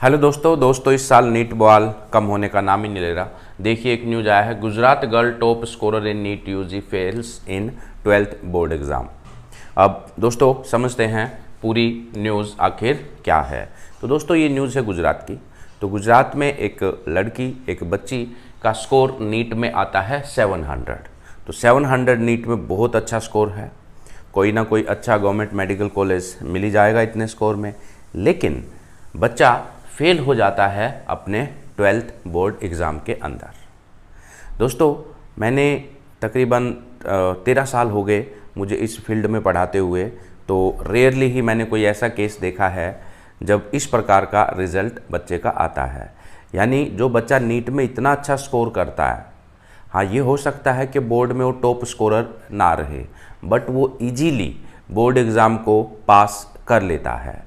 Hello दोस्तों इस साल नीट बवाल कम होने का नाम ही नहीं ले रहा। देखिए एक न्यूज़ आया है, Gujarat girl top scorer in NEET UG fails in 12th board exam. अब दोस्तों समझते हैं पूरी न्यूज़ आखिर क्या है। तो दोस्तों ये न्यूज़ है गुजरात की। तो गुजरात में एक लड़की, एक बच्ची का स्कोर नीट में आता है 700। तो 700 नीट में बहुत अच्छा स्कोर है। कोई ना कोई अच्छा गवर्नमेंट मेडिकल कॉलेज मिल ही जाएगा इतने स्कोर में। लेकिन बच्चा फेल हो जाता है अपने 12th बोर्ड एग्ज़ाम के अंदर। दोस्तों मैंने तकरीबन 13 साल हो गए मुझे इस फील्ड में पढ़ाते हुए, तो रेयरली ही मैंने कोई ऐसा केस देखा है जब इस प्रकार का रिज़ल्ट बच्चे का आता है। यानी जो बच्चा नीट में इतना अच्छा स्कोर करता है, हाँ ये हो सकता है कि बोर्ड में वो टॉप स्कोरर ना रहे, बट वो इजीली बोर्ड एग्ज़ाम को पास कर लेता है।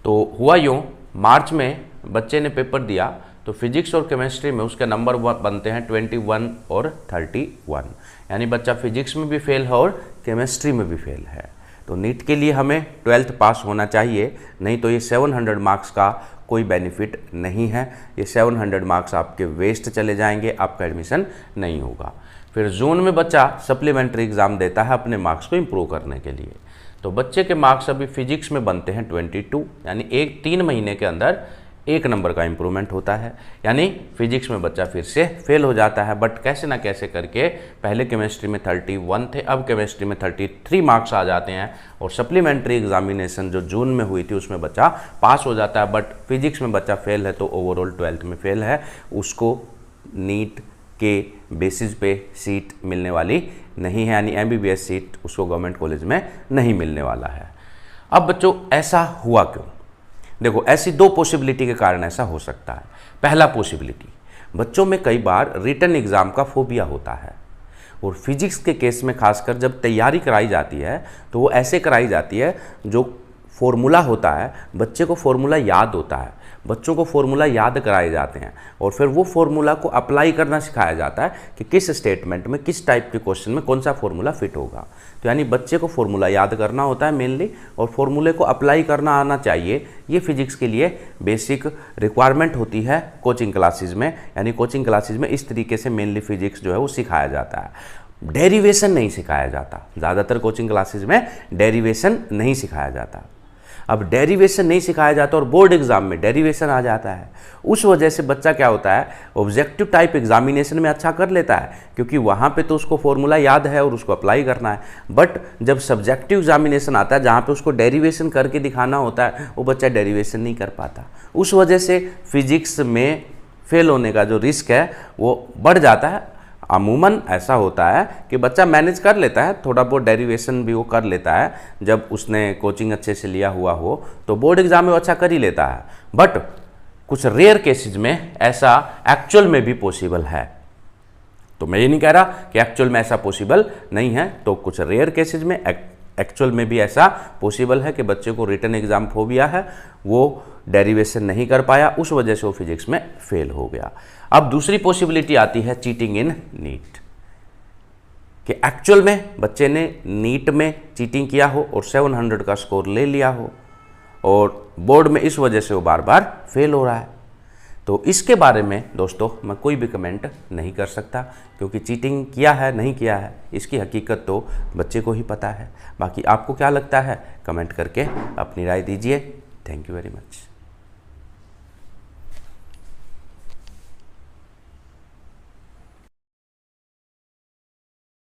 तो हुआ यूँ, मार्च में बच्चे ने पेपर दिया तो फिजिक्स और केमिस्ट्री में उसके नंबर बनते हैं 21 और 31। यानी बच्चा फिजिक्स में भी फेल है और केमिस्ट्री में भी फेल है। तो नीट के लिए हमें 12th पास होना चाहिए, नहीं तो ये 700 मार्क्स का कोई बेनिफिट नहीं है। ये 700 मार्क्स आपके वेस्ट चले जाएंगे, आपका एडमिशन नहीं होगा। फिर जून में बच्चा सप्लीमेंट्री एग्ज़ाम देता है अपने मार्क्स को इम्प्रूव करने के लिए। तो बच्चे के मार्क्स अभी फिजिक्स में बनते हैं 22, यानी 3 महीने के अंदर 1 नंबर का इम्प्रूवमेंट होता है। यानी फिजिक्स में बच्चा फिर से फेल हो जाता है, बट कैसे ना कैसे करके पहले केमिस्ट्री में 31 थे, अब केमिस्ट्री में 33 मार्क्स आ जाते हैं और सप्लीमेंट्री एग्जामिनेशन जो जून में हुई थी उसमें बच्चा पास हो जाता है। बट फिजिक्स में बच्चा फेल है तो ओवरऑल 12th में फेल है, उसको नीट के बेसिस पे सीट मिलने वाली नहीं है, यानी MBBS सीट उसको गवर्नमेंट कॉलेज में नहीं मिलने वाला है। अब बच्चों ऐसा हुआ क्यों? देखो ऐसी 2 पॉसिबिलिटी के कारण ऐसा हो सकता है। पहला पॉसिबिलिटी, बच्चों में कई बार रिटन एग्ज़ाम का फोबिया होता है, और फिजिक्स के केस में खासकर जब तैयारी कराई जाती है तो वो ऐसे कराई जाती है, जो फॉर्मूला होता है बच्चे को फॉर्मूला याद होता है, बच्चों को फॉर्मूला याद कराए जाते हैं और फिर वो फॉर्मूला को अप्लाई करना सिखाया जाता है कि किस स्टेटमेंट में किस टाइप के क्वेश्चन में कौन सा फॉर्मूला फिट होगा। तो यानी बच्चे को फॉर्मूला याद करना होता है मेनली, और फॉर्मूले को अप्लाई करना आना चाहिए। ये फिजिक्स के लिए बेसिक रिक्वायरमेंट होती है कोचिंग क्लासेज में। यानी कोचिंग क्लासेज में इस तरीके से मेनली फिजिक्स जो है वो सिखाया जाता है। डेरिवेशन नहीं सिखाया जाता, ज़्यादातर कोचिंग क्लासेज में डेरिवेशन नहीं सिखाया जाता। अब डेरिवेशन नहीं सिखाया जाता और बोर्ड एग्जाम में डेरिवेशन आ जाता है, उस वजह से बच्चा क्या होता है, ऑब्जेक्टिव टाइप एग्जामिनेशन में अच्छा कर लेता है क्योंकि वहाँ पे तो उसको फॉर्मूला याद है और उसको अप्लाई करना है। बट जब सब्जेक्टिव एग्जामिनेशन आता है जहाँ पे उसको डेरिवेशन करके दिखाना होता है, वो बच्चा डेरिवेशन नहीं कर पाता। उस वजह से फिजिक्स में फेल होने का जो रिस्क है वो बढ़ जाता है। अमूमन ऐसा होता है कि बच्चा मैनेज कर लेता है, थोड़ा बहुत डेरिवेशन भी वो कर लेता है, जब उसने कोचिंग अच्छे से लिया हुआ हो तो बोर्ड एग्जाम में वो अच्छा कर ही लेता है। बट कुछ रेयर केसेस में ऐसा एक्चुअल में भी पॉसिबल है। तो मैं ये नहीं कह रहा कि एक्चुअल में ऐसा पॉसिबल नहीं है, तो कुछ रेयर केसेस में एक्चुअल में भी ऐसा पॉसिबल है कि बच्चे को रिटन एग्जाम फोबिया है, वो डेरिवेशन नहीं कर पाया, उस वजह से वो फिजिक्स में फेल हो गया। अब दूसरी पॉसिबिलिटी आती है चीटिंग इन नीट, कि एक्चुअल में बच्चे ने नीट में चीटिंग किया हो और 700 का स्कोर ले लिया हो और बोर्ड में इस वजह से वो बार बार फेल हो रहा है। तो इसके बारे में दोस्तों मैं कोई भी कमेंट नहीं कर सकता, क्योंकि चीटिंग किया है नहीं किया है इसकी हकीकत तो बच्चे को ही पता है। बाकी आपको क्या लगता है कमेंट करके अपनी राय दीजिए। Thank you very much.